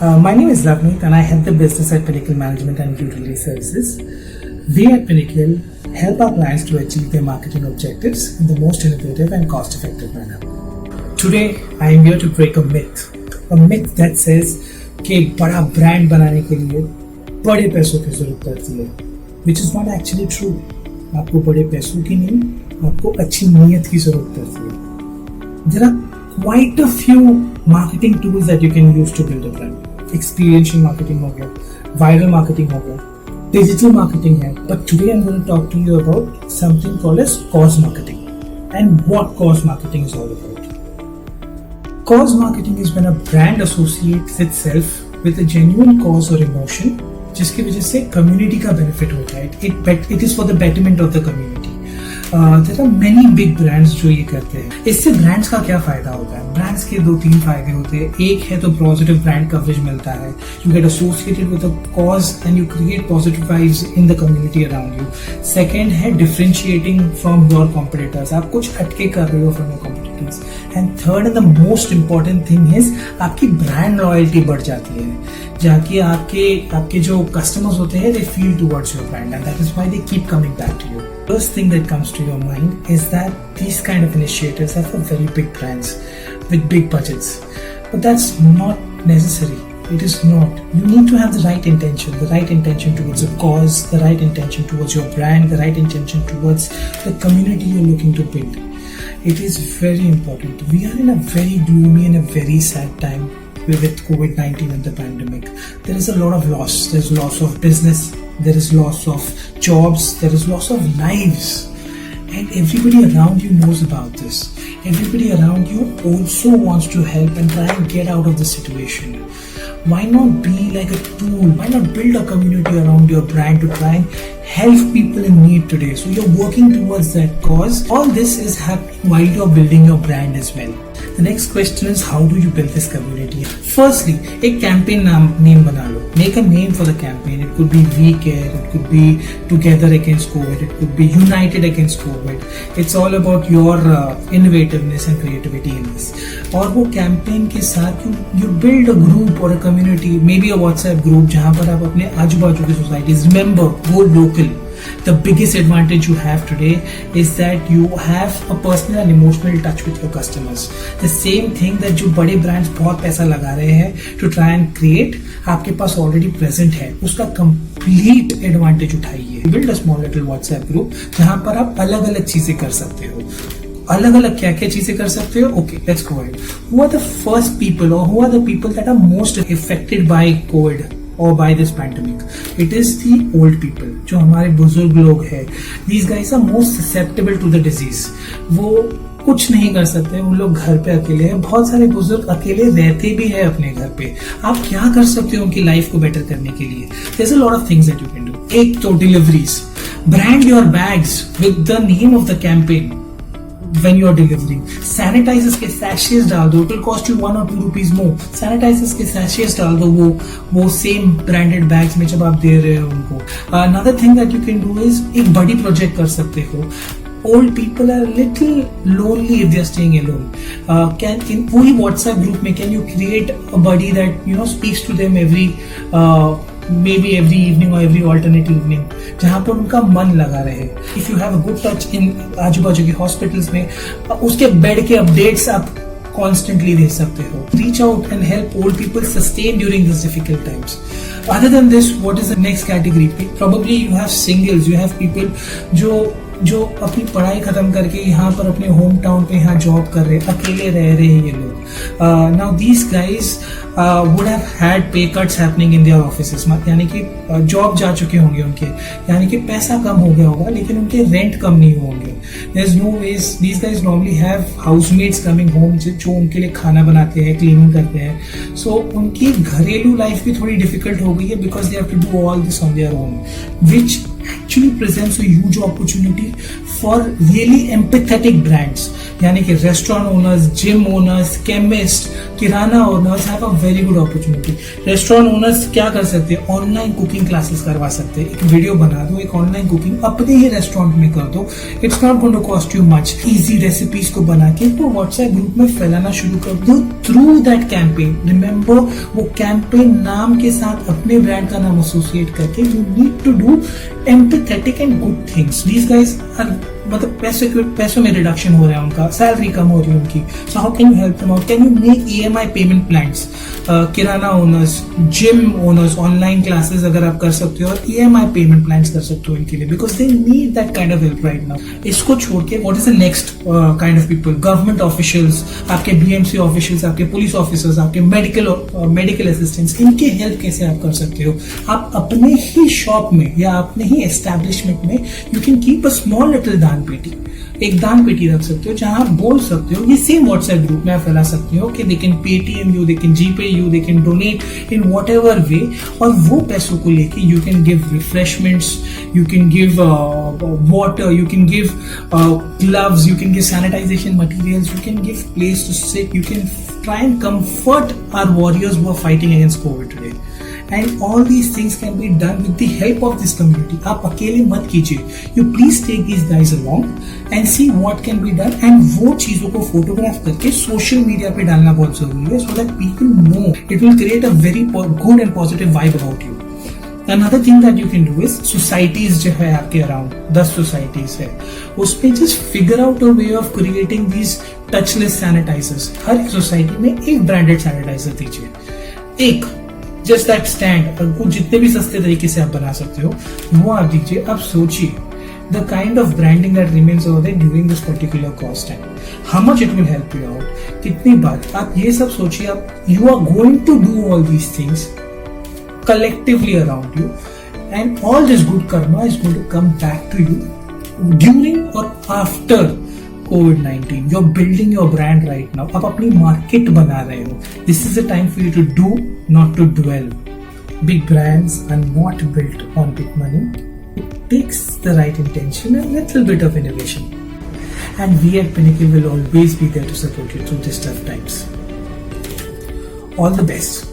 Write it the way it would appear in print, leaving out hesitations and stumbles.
My name is Lavneet and I head the business at Pinnacle Management and Utility Services. We at Pinnacle help our clients to achieve their marketing objectives in the most innovative and cost-effective manner. Today, I am here to break a myth that says कि बड़ा brand बनाने के लिए बड़े पैसों की जरूरत पड़ती है, which is not actually true. आपको बड़े पैसों की नहीं, आपको अच्छी नीयत की जरूरत पड़ती है. There are quite a few marketing tools that you can use to build a brand. Experiential marketing हो गया, viral marketing हो गया, digital marketing है. But today I'm going to talk to you about something called as cause marketing and what cause marketing is all about. Cause marketing is when a brand associates itself with a genuine cause or emotion जिसकी वजह से community का benefit होता है. It is for the betterment of the community. There are many big brands जो ये करते हैं. इससे ब्रांड्स का क्या फायदा होता है? ब्रांड्स के 2-3 फायदे होते हैं. एक है तो पॉजिटिव ब्रांड कवरेज मिलता है. You get associated with a cause and you create positive vibes in the community around you. Second है डिफरेंशिएटिंग फ्रॉम योर कॉम्पिटिटर्स. आप कुछ हटके कर रहे हो from your competitors. And third and the most important thing is आपकी brand loyalty बढ़ जाती है, जाके आपके जो कस्टमर्स होते हैं they feel towards your brand and that is why they keep coming back to you. First thing that comes to your mind is that these kind of initiatives are for very big brands with big budgets, but that's not necessary. It is not. You need to have the right intention towards a cause, the right intention towards your brand, the right intention towards the community you're looking to build. It is very important. We are in a very gloomy and a very sad time with COVID-19 and the pandemic. There is a lot of loss. There's loss of business. There is loss of jobs. There is loss of lives. And everybody around you knows about this. Everybody around you also wants to help and try and get out of the situation. Why not be like a tool? Why not build a community around your brand to try and help people in need today? So you're working towards that cause. All this is happening while you're building your brand as well. The next question is, how do you build this community? Firstly, एक campaign name बना लो. Make a name for the campaign. It could be We Care. It could be Together Against COVID. It could be United Against COVID. It's all about your innovativeness and creativity in this. और वो campaign के साथ you build a group or a community, maybe a WhatsApp group जहाँ पर आप अपने आजू बाजू की societies. Remember, go local. The biggest advantage you have today is that you have a personal and emotional touch with your customers. The same thing that जो बड़े brands बहुत पैसा लगा रहे हैं to try and create, आपके पास already present है, उसका complete advantage उठाइए. Build a small little WhatsApp group जहाँ पर आप अलग अलग चीजें कर सकते हो. अलग अलग क्या क्या चीजें कर सकते हो? Okay, let's go ahead. Who are the first people or who are the people that are most affected by COVID or by this pandemic? It is the old people, जो हमारे बुजुर्ग लोग हैं. These guys are most susceptible to the disease. वो कुछ नहीं कर सकते, वो लोग घर पे अकेले हैं. बहुत सारे बुजुर्ग अकेले रहते भी हैं अपने घर पे. आप क्या कर सकते हो उनकी लाइफ को बेटर करने के लिए? There's a lot of things that you can do. एक तो deliveries. Brand your bags with the name of the campaign. When you are delivering, sanitizers के sachets डाल दो. It will cost you 1 or 2 rupees more. Sanitizers के sachets डाल दो वो same branded bags में जब आप दे रहे हो उनको. Another thing that you can do is एक बड़ी project कर सकते हो. Old people are a little lonely if they are staying alone. In पूरी WhatsApp group में can you create a buddy that speaks to them maybe every evening or every alternate evening, जहाँ पर उनका मन लगा रहे. If you have a good touch in आजू बाजू के हॉस्पिटल्स में, उसके बेड के अपडेट्स आप constantly दे सकते हो. Reach out and help old people sustain during these difficult times. Other than this, what is the next category? Probably you have singles, you have people जो अपनी पढ़ाई खत्म करके यहाँ पर अपने होम टाउन पे यहाँ जॉब कर रहे, अकेले रह रहे हैं ये लोग. Now these guys would have had pay cuts happening in their offices. यानी कि जॉब जा चुके होंगे उनके, यानी कि पैसा कम हो गया होगा लेकिन उनके रेंट कम नहीं होंगे. There's no ways. These guys normally have housemates coming home जो उनके लिए खाना बनाते हैं, क्लीनिंग करते हैं. So उनकी घरेलू लाइफ भी थोड़ी डिफिकल्ट हो गई है because they have to do all this on their own, which actually presents a huge opportunity for really empathetic brands. यानी कि restaurant owners, gym owners, chemist, kirana owners have a very good opportunity. Restaurant owners क्या कर सकते हैं, online cooking classes करवा सकते हैं। एक वीडियो बना दो, एक ऑनलाइन कुकिंग अपने ही रेस्टोरेंट में कर दो, it's not going to cost you much. Easy recipes को बना के वो व्हाट्सएप ग्रुप में फैलाना शुरू कर दो थ्रू दैट कैंपेन। रिमेंबर, वो कैंपेन नाम के साथ अपने ब्रांड का नाम एसोसिएट करके you need to do empathetic and good things. These guys are, मतलब पैसों में रिडक्शन हो रहा है, उनका सैलरी कम हो रही है उनकी। So how can you help them out? Can you make EMI payment plans? Kirana owners, gym owners, online classes अगर आप कर सकते हो और EMI पेमेंट प्लान्स कर सकते हो इनके लिए, because they need that kind of help right now. इसको छोड़ के what is the next kind of people? Government officials, आपके BMC ऑफिशियल्स, आपके पुलिस ऑफिसर्स, आपके मेडिकल असिस्टेंट्स, इनके हेल्प कैसे आप कर सकते हो? आप अपने ही शॉप में या अपने ही एस्टेब्लिशमेंट में you can keep a small little दान पेटी, एक दान पेटी रख सकते हो जहां आप बोल सकते हो, ये सेम व्हाट्सएप ग्रुप में आप फैला सकते हो कि they can Paytm you, they can GPay you, they can donate in what ever वे, और वो पैसों को लेके you can give refreshments, you can give water, you can give gloves, you can give sanitization materials, you can give place to sit, you can try and comfort our warriors who are fighting against COVID today. And all these things can be done with the help of this community. आप अकेले मत कीजिए, you please take these guys along and see what can be done, and वो चीजों को photograph करके social media पे डालना बहुत जरूरी है, so that people know. It will create a very good and positive vibe about you. Another thing that you can do is societies जो है आपके अराउंड 10 societies है, उसपे just figure out a way of creating these touchless sanitizers. हर एक society में एक branded sanitiser दीजिए, एक जस्ट दैट स्टैंड, वो जितने भी सस्ते तरीके से आप बना सकते हो वो आप दीजिए। अब सोचिए the kind of branding that remains over there during this particular cost time, how much it will help you out, कितनी बार आप ये सब सोचिए। आप you are going to do all these things collectively around you, and all this good karma is going to come back to you during or after COVID-19. You're building your brand right now. आप अपनी market बना रहे हो. This is the time for you to do, not to dwell. Big brands are not built on big money. It takes the right intention and a little bit of innovation. And we at Pinnacle will always be there to support you through these tough times. All the best.